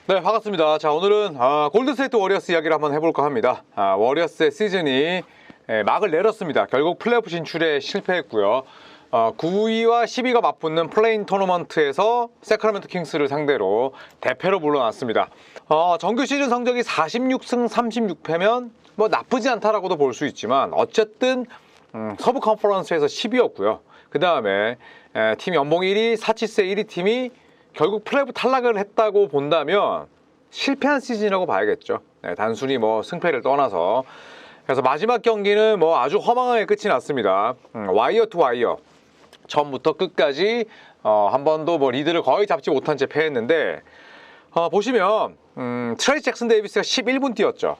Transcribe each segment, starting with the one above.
네, 반갑습니다. 자, 오늘은 골든스테이트 워리어스 이야기를 한번 해볼까 합니다. 워리어스의 시즌이 막을 내렸습니다. 결국 플레이오프 진출에 실패했고요. 9위와 10위가 맞붙는 플레인 토너먼트에서 세크라멘토 킹스를 상대로 대패로 물러났습니다. 정규 시즌 성적이 46승 36패면 뭐 나쁘지 않다라고도 볼 수 있지만 어쨌든 서부 컨퍼런스에서 10위였고요. 그 다음에 팀 연봉 1위, 사치세 1위 팀이 결국 플레이오프 탈락을 했다고 본다면 실패한 시즌이라고 봐야겠죠. 단순히 뭐 승패를 떠나서. 그래서 마지막 경기는 뭐 아주 허망하게 끝이 났습니다. 와이어 투 와이어. 처음부터 끝까지 한 번도 뭐 리드를 거의 잡지 못한 채 패했는데 보시면 트레이스 잭슨 데이비스가 11분 뛰었죠.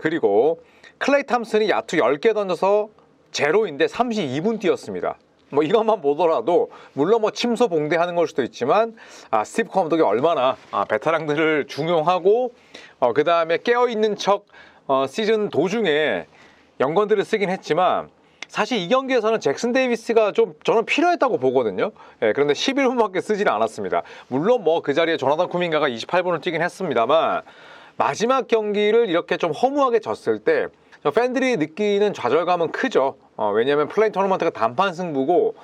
그리고 클레이 탐슨이 야투 10개 던져서 제로인데 32분 뛰었습니다. 뭐 이것만 보더라도 물론 뭐 침소봉대하는 걸 수도 있지만 스티브 커 감독이 얼마나 베테랑들을 중용하고 그 다음에 깨어있는 척 시즌 도중에 연건들을 쓰긴 했지만 사실 이 경기에서는 잭슨 데이비스가 좀 저는 필요했다고 보거든요. 그런데 11분밖에 쓰지는 않았습니다. 물론 뭐 그 자리에 조나단 쿠민가가 28분을 뛰긴 했습니다만 마지막 경기를 이렇게 좀 허무하게 졌을 때 팬들이 느끼는 좌절감은 크죠. 왜냐하면 플레인 토너먼트가 단판 승부고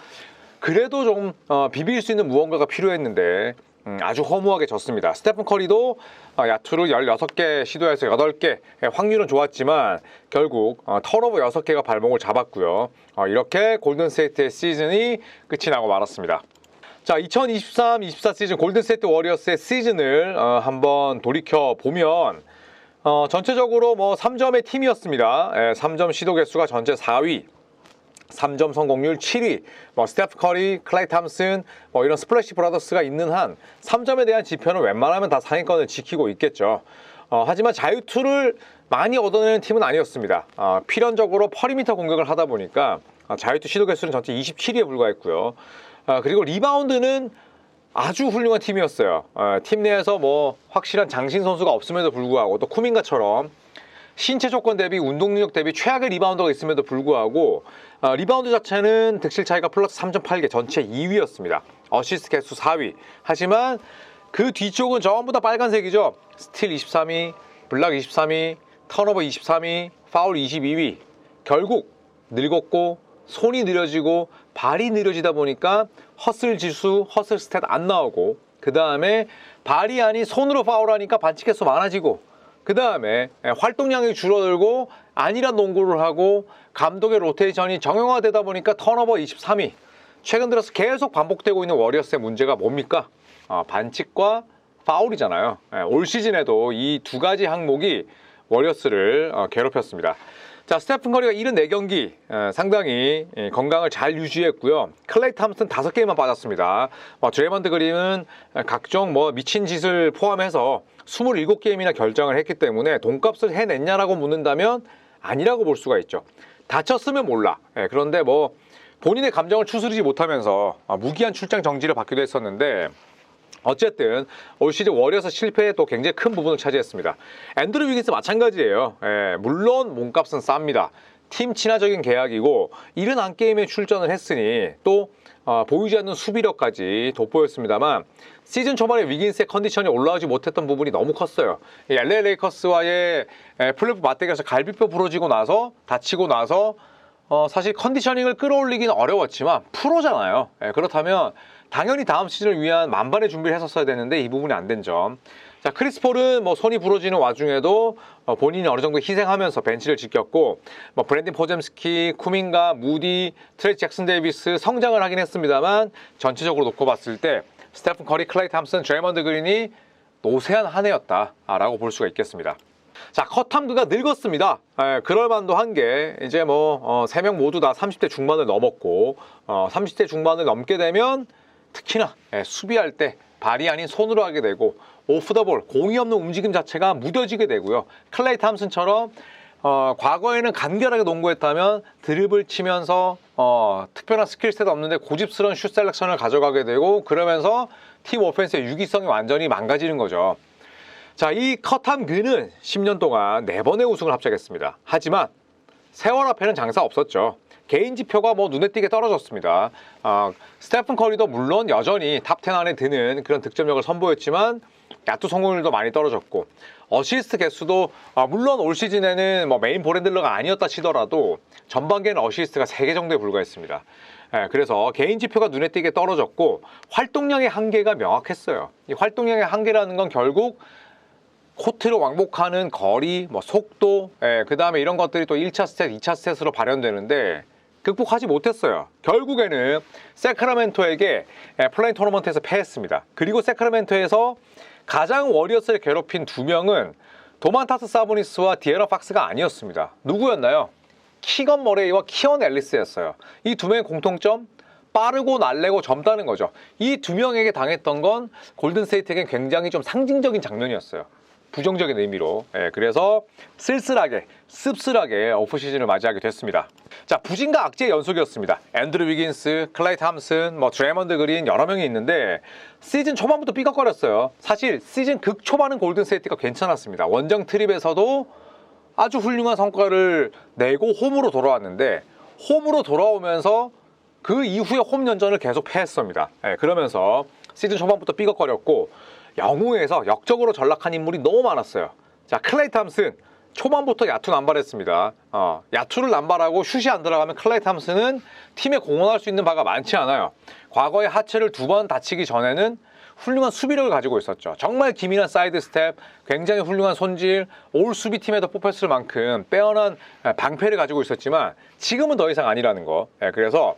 그래도 좀 비빌 수 있는 무언가가 필요했는데 아주 허무하게 졌습니다. 스테픈 커리도 야투를 16개 시도해서 8개 확률은 좋았지만 결국 턴오버 6개가 발목을 잡았고요. 이렇게 골든스테이트의 시즌이 끝이 나고 말았습니다. 자, 2023-24 시즌 골든스테이트 워리어스의 시즌을 한번 돌이켜보면 전체적으로 뭐 3점의 팀이었습니다. 3점 시도 개수가 전체 4위, 3점 성공률 7위, 뭐 스테프 커리, 클레이 탐슨, 뭐 이런 스플래시 브라더스가 있는 한 3점에 대한 지표는 웬만하면 다 상위권을 지키고 있겠죠. 하지만 자유투를 많이 얻어내는 팀은 아니었습니다. 필연적으로 퍼리미터 공격을 하다 보니까 자유투 시도 개수는 전체 27위에 불과했고요. 그리고 리바운드는 아주 훌륭한 팀이었어요. 팀 내에서 뭐 확실한 장신 선수가 없음에도 불구하고 또 쿠민가처럼 신체 조건 대비 운동 능력 대비 최악의 리바운더가 있음에도 불구하고 리바운드 자체는 득실 차이가 플러스 3.8개 전체 2위였습니다. 어시스트 개수 4위. 하지만 그 뒤쪽은 전부 다 빨간색이죠. 스틸 23위, 블락 23위, 턴오버 23위, 파울 22위. 결국 늙었고 손이 느려지고 발이 느려지다 보니까 허슬 지수, 허슬 스탯 안 나오고 그 다음에 발이 아닌 손으로 파울하니까 반칙 개수 많아지고 그 다음에 활동량이 줄어들고 안일한 농구를 하고 감독의 로테이션이 정형화되다 보니까 턴오버 23위. 최근 들어서 계속 반복되고 있는 워리어스의 문제가 뭡니까? 반칙과 파울이잖아요. 올 시즌에도 이 두 가지 항목이 워리어스를 괴롭혔습니다. 자, 스테픈 커리가 74경기 상당히 건강을 잘 유지했고요. 클레이 탐슨 5게임만 빠졌습니다. 드레이먼드 그린은 각종 뭐 미친 짓을 포함해서 27게임이나 결정을 했기 때문에 돈값을 해냈냐라고 묻는다면 아니라고 볼 수가 있죠. 다쳤으면 몰라. 그런데 뭐 본인의 감정을 추스르지 못하면서 무기한 출장 정지를 받기도 했었는데 어쨌든 올 시즌 워리어스 실패에 또 굉장히 큰 부분을 차지했습니다. 앤드루 위긴스 마찬가지예요. 물론 몸값은 쌉니다. 팀 친화적인 계약이고 71게임에 출전을 했으니 또 보이지 않는 수비력까지 돋보였습니다만 시즌 초반에 위긴스의 컨디션이 올라오지 못했던 부분이 너무 컸어요. LA 레이커스와의 플레이오프 맞대결에서 갈비뼈 부러지고 나서 다치고 나서 사실 컨디셔닝을 끌어올리기는 어려웠지만 프로잖아요. 그렇다면 당연히 다음 시즌을 위한 만반의 준비를 했었어야 되는데 이 부분이 안 된 점. 자, 크리스 폴은 뭐 손이 부러지는 와중에도 본인이 어느 정도 희생하면서 벤치를 지켰고 뭐 브랜든 포젬스키, 쿠민가, 무디, 트레이스 잭슨 데이비스 성장을 하긴 했습니다만 전체적으로 놓고 봤을 때 스테픈 커리, 클레이 탐슨, 드레이먼드 그린이 노쇠한 한 해였다라고 볼 수가 있겠습니다. 자, 커탐그가 늙었습니다. 그럴 만도 한 게 이제 뭐 3명 모두 다 30대 중반을 넘었고 30대 중반을 넘게 되면 특히나 수비할 때 발이 아닌 손으로 하게 되고 오프 더 볼, 공이 없는 움직임 자체가 무뎌지게 되고요. 클레이 탐슨처럼 과거에는 간결하게 농구했다면 드리블 치면서 특별한 스킬셋 없는데 고집스러운 슛 셀렉션을 가져가게 되고 그러면서 팀 오펜스의 유기성이 완전히 망가지는 거죠. 자, 이 커탐그는 10년 동안 4번의 우승을 합작했습니다. 하지만 세월 앞에는 장사 없었죠. 개인 지표가 뭐 눈에 띄게 떨어졌습니다. 스테픈 커리도 물론 여전히 탑 10 안에 드는 그런 득점력을 선보였지만 야투 성공률도 많이 떨어졌고 어시스트 개수도 물론 올 시즌에는 뭐 메인 볼핸들러가 아니었다 치더라도 전반기에는 어시스트가 3개 정도에 불과했습니다. 그래서 개인 지표가 눈에 띄게 떨어졌고 활동량의 한계가 명확했어요. 이 활동량의 한계라는 건 결국 코트를 왕복하는 거리, 뭐 속도, 그 다음에 이런 것들이 또 1차 스탯, 2차 스탯으로 발현되는데 극복하지 못했어요. 결국에는 세크라멘토에게 플레인 토너먼트에서 패했습니다. 그리고 세크라멘토에서 가장 워리어스를 괴롭힌 2명은 도만타스 사보니스와 디에런 팍스가 아니었습니다. 누구였나요? 키건 머레이와 키언 앨리스였어요. 이 2명의 공통점, 빠르고 날래고 젊다는 거죠. 이 2명에게 당했던 건 골든스테이트에겐 굉장히 좀 상징적인 장면이었어요. 부정적인 의미로. 그래서 쓸쓸하게, 씁쓸하게 오프시즌을 맞이하게 됐습니다. 자, 부진과 악재의 연속이었습니다. 앤드루 위긴스, 클라이 탐슨, 드레이먼드 그린 여러 명이 있는데 시즌 초반부터 삐걱거렸어요. 사실 시즌 극초반은 골든스테이트가 괜찮았습니다. 원정 트립에서도 아주 훌륭한 성과를 내고 홈으로 돌아왔는데 홈으로 돌아오면서 그 이후에 홈 연전을 계속 패했습니다. 그러면서 시즌 초반부터 삐걱거렸고 영웅에서 역적으로 전락한 인물이 너무 많았어요. 자, 클레이 탐슨 초반부터 야투 남발했습니다. 야투를 남발하고 슛이 안 들어가면 클레이 탐슨은 팀에 공헌할 수 있는 바가 많지 않아요. 과거에 하체를 2번 다치기 전에는 훌륭한 수비력을 가지고 있었죠. 정말 기민한 사이드 스텝, 굉장히 훌륭한 손질, 올 수비팀에도 뽑혔을 만큼 빼어난 방패를 가지고 있었지만 지금은 더 이상 아니라는 거. 그래서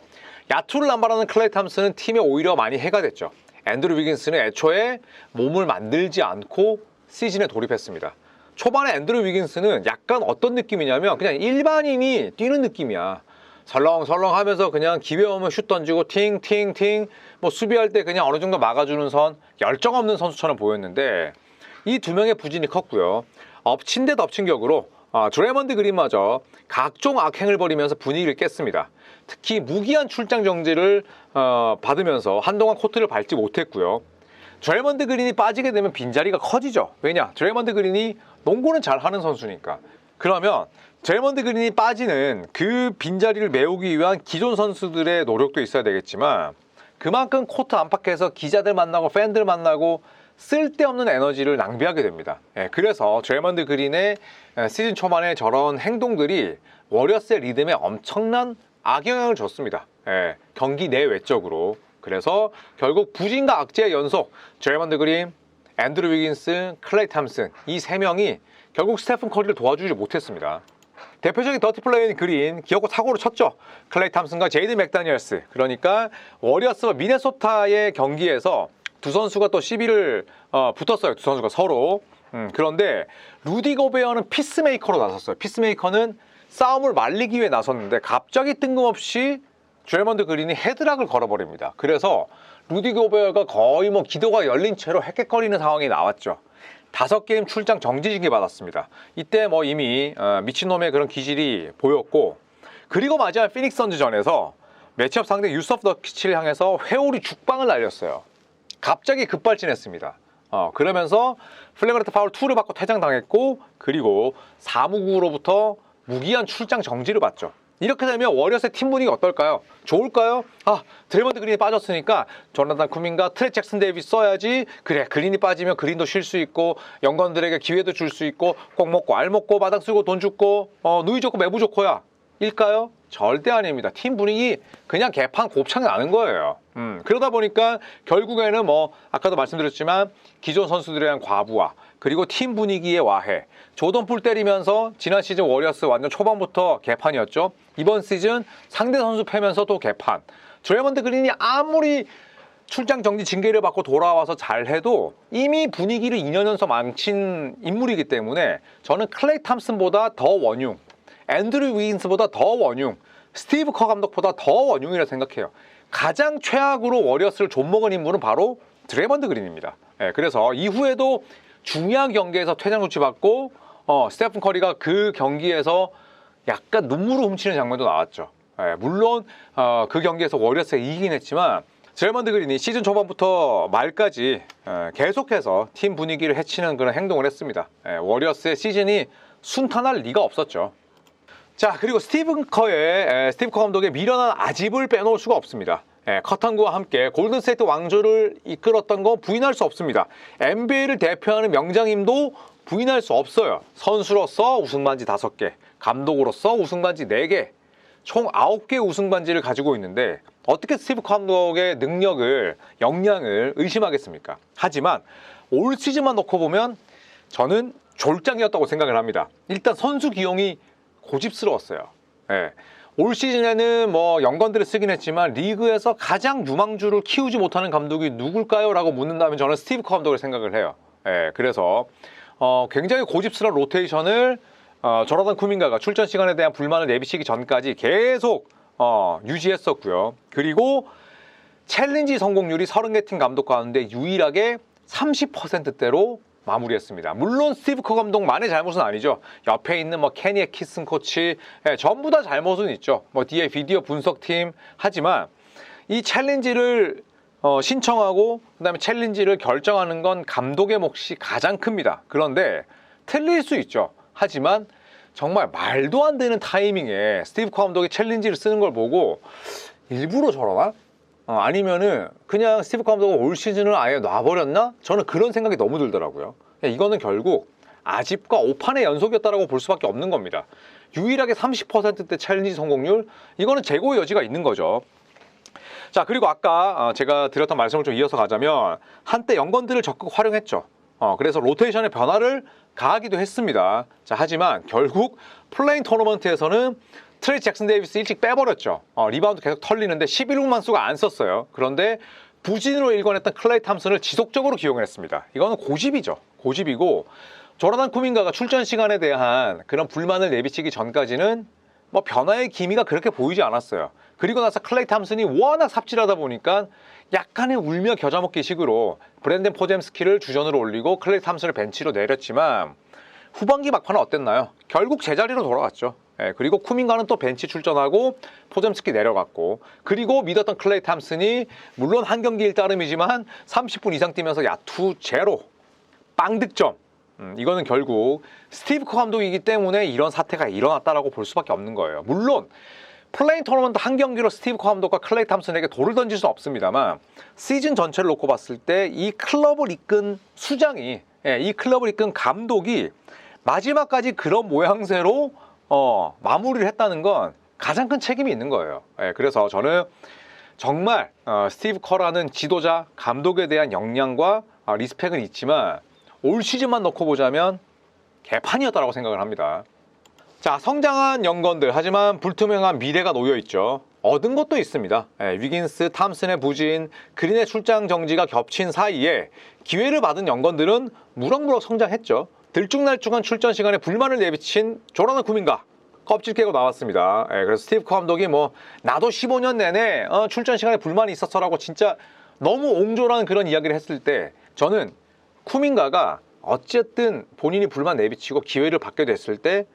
야투를 남발하는 클레이 탐슨은 팀에 오히려 많이 해가 됐죠. 앤드루 위긴스는 애초에 몸을 만들지 않고 시즌에 돌입했습니다. 초반에 앤드루 위긴스는 약간 어떤 느낌이냐면 그냥 일반인이 뛰는 느낌이야. 설렁설렁 하면서 그냥 기회 오면 슛 던지고 팅팅팅 수비할 때 그냥 어느 정도 막아주는 선, 열정 없는 선수처럼 보였는데 이 2명의 부진이 컸고요. 엎친 데 덮친 격으로 드레이먼드 그린마저 각종 악행을 벌이면서 분위기를 깼습니다. 특히 무기한 출장 정지를 받으면서 한동안 코트를 밟지 못했고요. 드레이먼드 그린이 빠지게 되면 빈자리가 커지죠. 왜냐? 드레이먼드 그린이 농구는 잘하는 선수니까. 그러면 드레이먼드 그린이 빠지는 그 빈자리를 메우기 위한 기존 선수들의 노력도 있어야 되겠지만 그만큼 코트 안팎에서 기자들 만나고 팬들 만나고 쓸데없는 에너지를 낭비하게 됩니다. 그래서 드레이먼드 그린의 시즌 초반에 저런 행동들이 워리어스의 리듬에 엄청난 악영향을 줬습니다. 경기 내 외적으로. 그래서 결국 부진과 악재의 연속, 드레이먼드 그린, 앤드루 위긴스, 클레이 탐슨 이 3명이 결국 스테픈 커리를 도와주지 못했습니다. 대표적인 더티 플레이인 그린, 기어코 사고를 쳤죠. 클레이 탐슨과 제이든 맥다니엘스. 그러니까 워리어스와 미네소타의 경기에서 두 선수가 또 시비를 붙었어요. 두 선수가 서로. 그런데 루디 고베어는 피스메이커로 나섰어요. 피스메이커는 싸움을 말리기 위해 나섰는데 갑자기 뜬금없이 드레이먼드 그린이 헤드락을 걸어버립니다. 그래서 루디 고베어가 거의 기도가 열린 채로 헥헥거리는 상황이 나왔죠. 5게임 출장 정지징계 받았습니다. 이때 이미 미친놈의 그런 기질이 보였고, 그리고 마지막 피닉스 선즈전에서 매치업 상대 유서프 너키치를 향해서 회오리 죽방을 날렸어요. 갑자기 급발진했습니다. 그러면서 플래그런트 파울 2를 받고 퇴장당했고, 그리고 사무국으로부터 무기한 출장 정지를 받죠. 이렇게 되면 워리어스의 팀 분위기 어떨까요? 좋을까요? 드레이먼드 그린이 빠졌으니까 조나단 쿠민과 트레 잭슨 데이비스 써야지. 그래, 그린이 빠지면 그린도 쉴 수 있고 영건들에게 기회도 줄 수 있고 꼭 먹고 알 먹고 마당 쓰고 돈 죽고 누이 좋고 매부 좋고야 일까요? 절대 아닙니다. 팀 분위기 그냥 개판 곱창 나는 거예요. 그러다 보니까 결국에는 아까도 말씀드렸지만 기존 선수들에 대한 과부하, 그리고 팀 분위기의 와해, 조던 풀 때리면서 지난 시즌 워리어스 완전 초반부터 개판이었죠. 이번 시즌 상대 선수 패면서 또 개판. 드레이먼드 그린이 아무리 출장 정지 징계를 받고 돌아와서 잘해도 이미 분위기를 2년 연속 망친 인물이기 때문에 저는 클레이 탐슨보다 더 원흉, 앤드루 위긴스보다 더 원흉, 스티브 커 감독보다 더 원흉이라 생각해요. 가장 최악으로 워리어스를 좀먹은 인물은 바로 드레이먼드 그린입니다. 그래서 이후에도 중요한 경기에서 퇴장 조치받고 스테픈 커리가 그 경기에서 약간 눈물을 훔치는 장면도 나왔죠. 물론 그 경기에서 워리어스가 이기긴 했지만 드레이먼드 그린이 시즌 초반부터 말까지 계속해서 팀 분위기를 해치는 그런 행동을 했습니다. 워리어스의 시즌이 순탄할 리가 없었죠. 자, 그리고 스티브 커 감독의 미련한 아집을 빼놓을 수가 없습니다. 커튼과 함께 골든스테이트 왕조를 이끌었던 거 부인할 수 없습니다. NBA를 대표하는 명장님도 부인할 수 없어요. 선수로서 우승반지 5개, 감독으로서 우승반지 4개, 총 9개 우승반지를 가지고 있는데 어떻게 스티브 커 감독의 능력을, 역량을 의심하겠습니까? 하지만 올 시즌만 놓고 보면 저는 졸장이었다고 생각을 합니다. 일단 선수 기용이 고집스러웠어요. 올 시즌에는 뭐 연관들을 쓰긴 했지만 리그에서 가장 유망주를 키우지 못하는 감독이 누굴까요? 라고 묻는다면 저는 스티브 커 감독을 생각을 해요. 그래서 굉장히 고집스러운 로테이션을 조나단 쿠민가가 출전 시간에 대한 불만을 내비치기 전까지 계속 유지했었고요. 그리고 챌린지 성공률이 30개 팀 감독 가운데 유일하게 30%대로 마무리했습니다. 물론 스티브 커 감독만의 잘못은 아니죠. 옆에 있는 뭐 케니 키슨 코치 전부 다 잘못은 있죠. 뭐 뒤에 비디오 분석팀. 하지만 이 챌린지를 신청하고 그다음에 챌린지를 결정하는 건 감독의 몫이 가장 큽니다. 그런데 틀릴 수 있죠. 하지만 정말 말도 안 되는 타이밍에 스티브 커 감독이 챌린지를 쓰는 걸 보고 일부러 저러나? 아니면은 그냥 스티브 커 감독은 올 시즌을 아예 놔버렸나? 저는 그런 생각이 너무 들더라고요. 이거는 결국 아집과 오판의 연속이었다라고 볼 수밖에 없는 겁니다. 유일하게 30%대 챌린지 성공률, 이거는 재고의 여지가 있는 거죠. 자, 그리고 아까 제가 드렸던 말씀을 좀 이어서 가자면 한때 연건들을 적극 활용했죠. 그래서 로테이션의 변화를 가하기도 했습니다. 자, 하지만 결국 플레인 토너먼트에서는 트레이 잭슨 데이비스 일찍 빼버렸죠. 리바운드 계속 털리는데 11분만 수가 안 썼어요. 그런데 부진으로 일관했던 클레이 탐슨을 지속적으로 기용을 했습니다. 이거는 고집이죠. 고집이고 조나단 쿠민가가 출전 시간에 대한 그런 불만을 내비치기 전까지는 뭐 변화의 기미가 그렇게 보이지 않았어요. 그리고 나서 클레이 탐슨이 워낙 삽질하다 보니까 약간의 울며 겨자 먹기 식으로 브랜든 포젬스키를 주전으로 올리고 클레이 탐슨을 벤치로 내렸지만 후반기 막판은 어땠나요? 결국 제자리로 돌아갔죠. 그리고 쿠민가는 또 벤치 출전하고 포젬스키 내려갔고, 그리고 믿었던 클레이 탐슨이 물론 한 경기일 따름이지만 30분 이상 뛰면서 야투 제로, 빵 득점. 이거는 결국 스티브 커 감독이기 때문에 이런 사태가 일어났다라고 볼 수밖에 없는 거예요. 물론 플레인 토너먼트 한 경기로 스티브 커 감독과 클레이 탐슨에게 돌을 던질 수는 없습니다만 시즌 전체를 놓고 봤을 때 이 클럽을 이끈 수장이, 이 클럽을 이끈 감독이 마지막까지 그런 모양새로 마무리를 했다는 건 가장 큰 책임이 있는 거예요. 그래서 저는 정말 스티브 커라는 지도자, 감독에 대한 역량과 리스펙은 있지만 올 시즌만 놓고 보자면 개판이었다고 생각을 합니다. 자, 성장한 연건들, 하지만 불투명한 미래가 놓여있죠. 얻은 것도 있습니다. 위긴스, 탐슨의 부진, 그린의 출장 정지가 겹친 사이에 기회를 받은 연건들은 무럭무럭 성장했죠. 들쭉날쭉한 출전 시간에 불만을 내비친 조나단 쿠민가 껍질 깨고 나왔습니다. 그래서 스티브 커 감독이 뭐 나도 15년 내내 출전 시간에 불만이 있었어라고 진짜 너무 옹졸한 그런 이야기를 했을 때 저는 쿠민가가 어쨌든 본인이 불만 내비치고 기회를 받게 됐을 때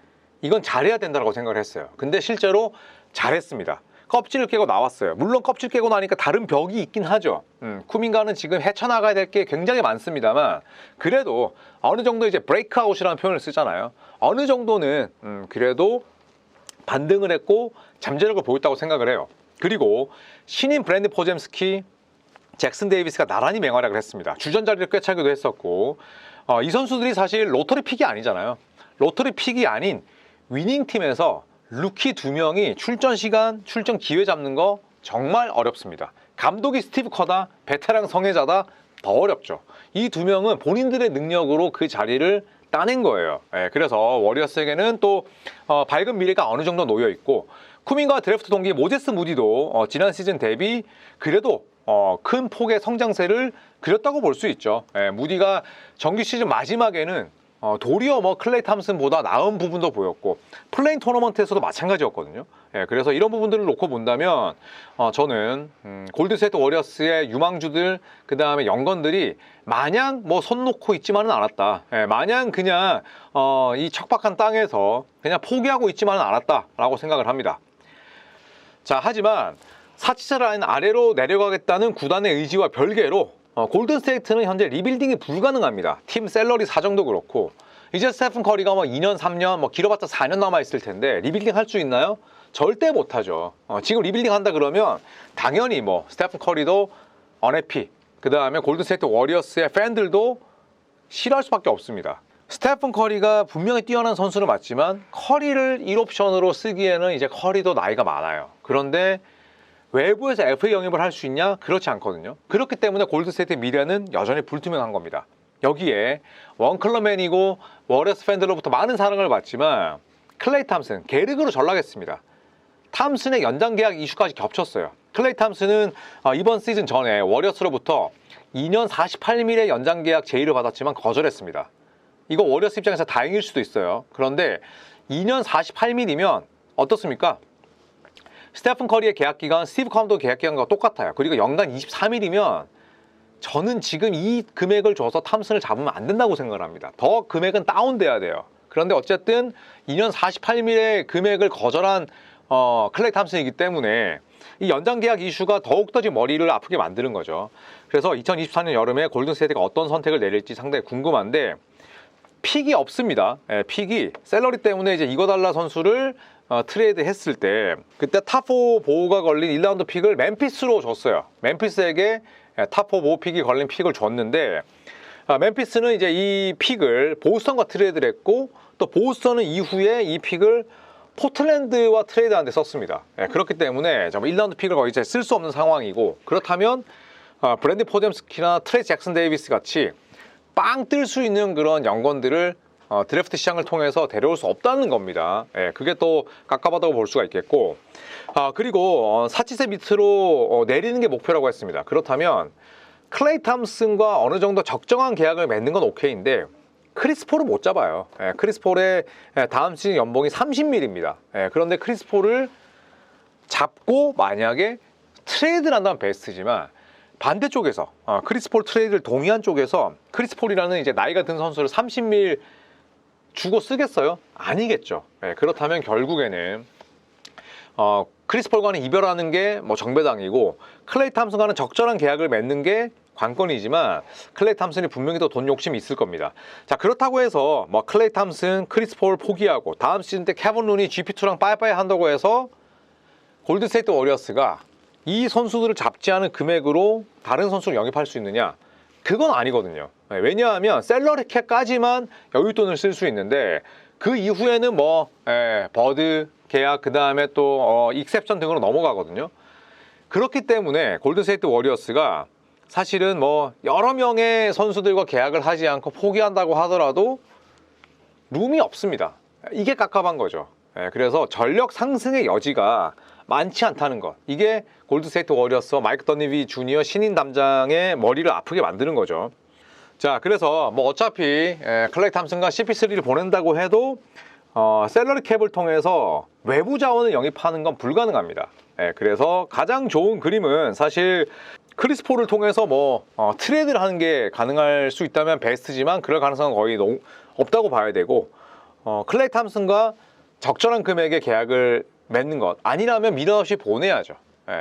이건 잘해야 된다고 생각을 했어요. 근데 실제로 잘했습니다. 껍질을 깨고 나왔어요. 물론 껍질 깨고 나니까 다른 벽이 있긴 하죠. 쿠민가는 지금 헤쳐나가야 될 게 굉장히 많습니다만 그래도 어느 정도 이제 브레이크아웃이라는 표현을 쓰잖아요. 어느 정도는 그래도 반등을 했고 잠재력을 보였다고 생각을 해요. 그리고 신인 브랜든 포젬스키, 잭슨 데이비스가 나란히 맹활약을 했습니다. 주전 자리를 꿰차기도 했었고 이 선수들이 사실 로터리 픽이 아니잖아요. 로터리 픽이 아닌 위닝팀에서 루키 2명이 출전 시간, 출전 기회 잡는 거 정말 어렵습니다. 감독이 스티브 커다, 베테랑 성애자다, 더 어렵죠. 이 2명은 본인들의 능력으로 그 자리를 따낸 거예요. 그래서 워리어스에게는 또 밝은 미래가 어느 정도 놓여 있고, 쿠민과 드래프트 동기 모제스 무디도 지난 시즌 대비 그래도 큰 폭의 성장세를 그렸다고 볼 수 있죠. 무디가 정규 시즌 마지막에는 도리어 뭐 클레이 탐슨보다 나은 부분도 보였고 플레인 토너먼트에서도 마찬가지였거든요. 그래서 이런 부분들을 놓고 본다면 저는 골든스테이트 워리어스의 유망주들, 그 다음에 연건들이 마냥 뭐 손 놓고 있지만은 않았다. 마냥 그냥 이 척박한 땅에서 그냥 포기하고 있지만은 않았다라고 생각을 합니다. 자, 하지만 사치자 라인 아래로 내려가겠다는 구단의 의지와 별개로 골든스테이트는 현재 리빌딩이 불가능합니다. 팀 샐러리 사정도 그렇고 이제 스테픈 커리가 뭐 2년, 3년, 뭐 길어봤자 4년 남아있을 텐데 리빌딩 할 수 있나요? 절대 못하죠. 지금 리빌딩 한다 그러면 당연히 뭐 스테픈 커리도 언해피, 그 다음에 골든스테이트 워리어스의 팬들도 싫어할 수밖에 없습니다. 스테픈 커리가 분명히 뛰어난 선수는 맞지만 커리를 1옵션으로 쓰기에는 이제 커리도 나이가 많아요. 그런데 외부에서 FA 영입을 할 수 있냐? 그렇지 않거든요. 그렇기 때문에 골든스테이트의 미래는 여전히 불투명한 겁니다. 여기에 원클럽맨이고 워리어스 팬들로부터 많은 사랑을 받지만 클레이 탐슨, 계륵으로 전락했습니다. 탐슨의 연장 계약 이슈까지 겹쳤어요. 클레이 탐슨은 이번 시즌 전에 워리어스로부터 2년 48밀의 연장 계약 제의를 받았지만 거절했습니다. 이거 워리어스 입장에서 다행일 수도 있어요. 그런데 2년 48밀이면 어떻습니까? 스테픈 커리의 계약 기간, 스티브 커도 계약 기간과 똑같아요. 그리고 연간 24밀이면 저는 지금 이 금액을 줘서 탐슨을 잡으면 안 된다고 생각을 합니다. 더 금액은 다운돼야 돼요. 그런데 어쨌든 2년 48밀의 금액을 거절한 클레이 탐슨이기 때문에 이 연장 계약 이슈가 더욱더 지금 머리를 아프게 만드는 거죠. 그래서 2024년 여름에 골든스테이트가 어떤 선택을 내릴지 상당히 궁금한데 픽이 없습니다. 픽이 셀러리 때문에 이제 이거달라 선수를 트레이드 했을 때 그때 탑4 보호가 걸린 1라운드 픽을 멤피스로 줬어요. 멤피스에게 탑4 보호 픽이 걸린 픽을 줬는데 멤피스는 이제 이 픽을 보스턴과 트레이드를 했고 또 보스턴은 이후에 이 픽을 포틀랜드와 트레이드하는 데 썼습니다. 그렇기 때문에 정말 1라운드 픽을 거의 이제 쓸 수 없는 상황이고 그렇다면 브랜디 포뎀스키나 트레이 잭슨 데이비스 같이 빵 뜰 수 있는 그런 연건들을 드래프트 시장을 통해서 데려올 수 없다는 겁니다. 그게 또 깝깝하다고 볼 수가 있겠고 그리고 사치세 밑으로 내리는 게 목표라고 했습니다. 그렇다면 클레이 탐슨과 어느 정도 적정한 계약을 맺는 건 오케이인데 크리스 폴을 못 잡아요. 크리스 폴의 다음 시즌 연봉이 30밀입니다. 그런데 크리스 폴을 잡고 만약에 트레이드를 한다면 베스트지만 반대쪽에서 크리스 폴 트레이드를 동의한 쪽에서 크리스 폴이라는 이제 나이가 든 선수를 30밀 주고 쓰겠어요? 아니겠죠. 그렇다면 결국에는 크리스 폴과는 이별하는 게 뭐 정배당이고 클레이 탐슨과는 적절한 계약을 맺는 게 관건이지만 클레이 탐슨이 분명히 더 돈 욕심이 있을 겁니다. 자, 그렇다고 해서 뭐 클레이 탐슨, 크리스 폴 포기하고 다음 시즌 때 케빈 루니 GP2랑 빠이빠이 한다고 해서 골든스테이트 워리어스가 이 선수들을 잡지 않은 금액으로 다른 선수를 영입할 수 있느냐? 그건 아니거든요. 왜냐하면 셀러리 캡까지만 여윳돈을 쓸 수 있는데 그 이후에는 뭐 버드 계약 그 다음에 또 익셉션 등으로 넘어가거든요. 그렇기 때문에 골든스테이트 워리어스가 사실은 뭐 여러 명의 선수들과 계약을 하지 않고 포기한다고 하더라도 룸이 없습니다. 이게 깝깝한 거죠. 그래서 전력 상승의 여지가 많지 않다는 것, 이게 골든스테이트 워리어스와 마이크 더니비 주니어 신인 담장의 머리를 아프게 만드는 거죠. 자, 그래서 뭐 어차피 클레이 탐슨과 CP3를 보낸다고 해도 셀러리 캡을 통해서 외부 자원을 영입하는 건 불가능합니다. 그래서 가장 좋은 그림은 사실 크리스 폴을 통해서 뭐 트레이드를 하는 게 가능할 수 있다면 베스트지만 그럴 가능성은 거의 없다고 봐야 되고 클레이 탐슨과 적절한 금액의 계약을 맺는 것 아니라면 미련 없이 보내야죠.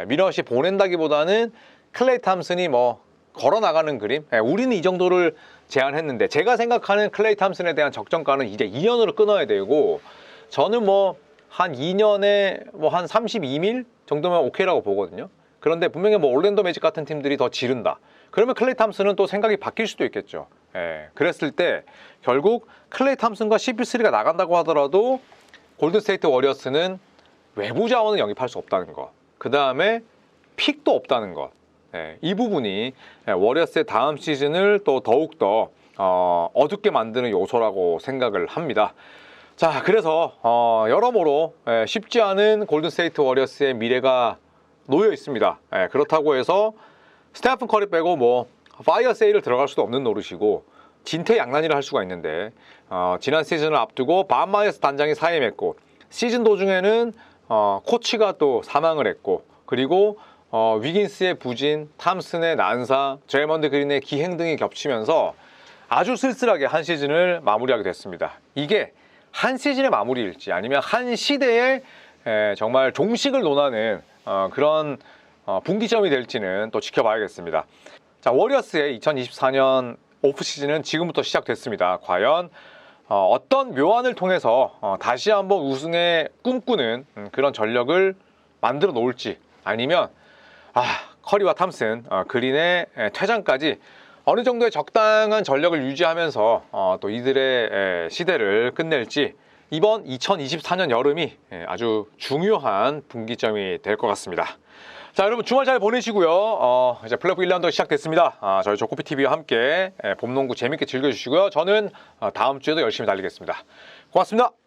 미련 없이 보낸다기보다는 클레이 탐슨이 뭐 걸어 나가는 그림, 우리는 이 정도를 제안했는데 제가 생각하는 클레이 탐슨에 대한 적정가는 이제 2년으로 끊어야 되고 저는 뭐 한 2년에 뭐 한 32밀 정도면 오케이라고 보거든요. 그런데 분명히 뭐 올랜도 매직 같은 팀들이 더 지른다. 그러면 클레이 탐슨은 또 생각이 바뀔 수도 있겠죠. 그랬을 때 결국 클레이 탐슨과 CP3가 나간다고 하더라도 골든스테이트 워리어스는 외부 자원을 영입할 수 없다는 것, 그 다음에 픽도 없다는 것, 이 부분이 워리어스의 다음 시즌을 또 더욱더 어둡게 만드는 요소라고 생각을 합니다. 자, 그래서 여러모로 쉽지 않은 골든스테이트 워리어스의 미래가 놓여 있습니다. 그렇다고 해서 스테픈 커리 빼고 뭐 파이어 세일을 들어갈 수도 없는 노릇이고 진퇴양난이라 할 수가 있는데 지난 시즌을 앞두고 반 마이어스 단장이 사임했고 시즌 도중에는 코치가 또 사망을 했고 그리고 위긴스의 부진, 탐슨의 난사, 드레먼드 그린의 기행 등이 겹치면서 아주 쓸쓸하게 한 시즌을 마무리하게 됐습니다. 이게 한 시즌의 마무리일지 아니면 한 시대의 정말 종식을 논하는 그런 분기점이 될지는 또 지켜봐야겠습니다. 자, 워리어스의 2024년 오프시즌은 지금부터 시작됐습니다. 과연 어떤 묘안을 통해서 다시 한번 우승에 꿈꾸는 그런 전력을 만들어 놓을지, 아니면 커리와 탐슨, 그린의 퇴장까지 어느 정도의 적당한 전력을 유지하면서 또 이들의 시대를 끝낼지, 이번 2024년 여름이 아주 중요한 분기점이 될 것 같습니다. 자, 여러분 주말 잘 보내시고요. 이제 플레이오프 1라운드 시작됐습니다. 저희 조코피TV와 함께 봄농구 재밌게 즐겨주시고요. 저는 다음 주에도 열심히 달리겠습니다. 고맙습니다.